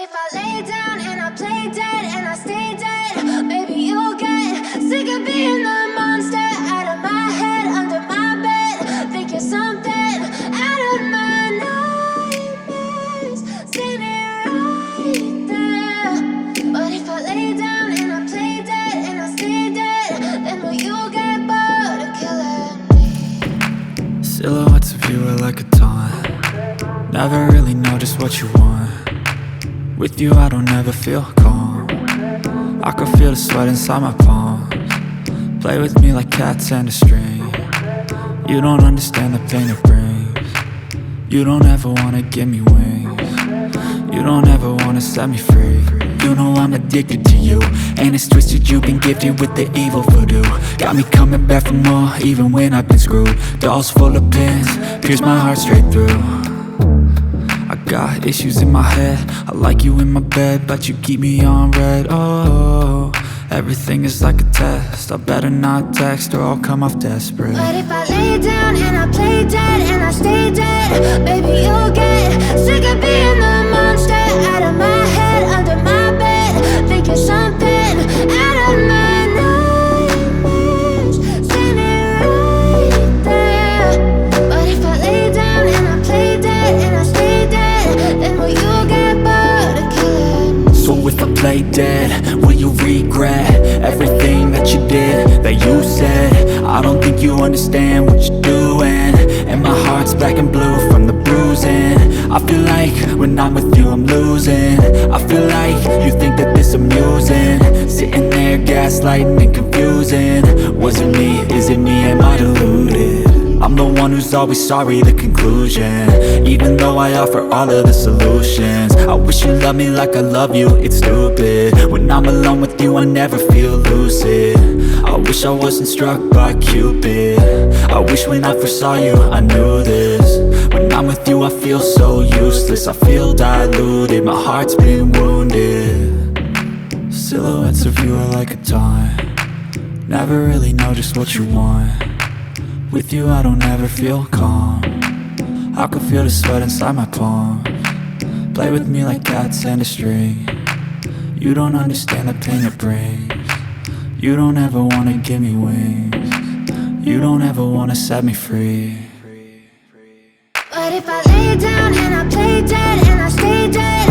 if I lay down and I play dead and I stay dead, maybe you'll get sick of being the monster out of my head, under my bed. Think you're something out of my nightmares, standing right there. But if I lay down and I play dead and I stay dead, then will you get bored of killing me? Silhouettes of you are like a taunt. Never really know just what you want. With you I don't ever feel calm. I can feel the sweat inside my palms. Play with me like cats and a string. You don't understand the pain it brings. You don't ever wanna give me wings. You don't ever wanna set me free. You know I'm addicted to you, and it's twisted, you've been gifted with the evil voodoo. Got me coming back for more, even when I've been screwed. Dolls full of pins, pierce my heart straight through. I got issues in my head, I like you in my bed, but you keep me on red. Oh, everything is like a test, I better not text or I'll come off desperate. But if I lay down and I play dead and I stay dead, baby you'll get sick of being the monster out of my head, under my bed. Think you're something out of my nightmares, standing right there. But if I lay down and I play dead and I stay dead, then will you get bored of killing me? So if I play dead, will you regret everything that you did, that you said? I don't think you understand what you're doing, and my heart's black and blue from the bruising. I feel like when I'm with you I'm losing. I feel like you think that this amusing, sitting there gaslighting and confusing. Was it me? Is it me? Am I deluded? I'm the one who's always sorry, the conclusion, even though I offer all of the solutions. I wish you loved me like I love you, it's stupid. When I'm alone with you I never feel lucid. I wish I wasn't struck by Cupid. I wish when I first saw you I knew this. When I'm with you I feel so useless, I feel diluted, my heart's been wounded. Silhouettes of you are like a taunt. Never really know just what you want. With you I don't ever feel calm. I can feel the sweat inside my palms. Play with me like cats and a string. You don't understand the pain it brings. You don't ever wanna give me wings. You don't ever wanna set me free. But if I lay down and I play dead and I stay dead,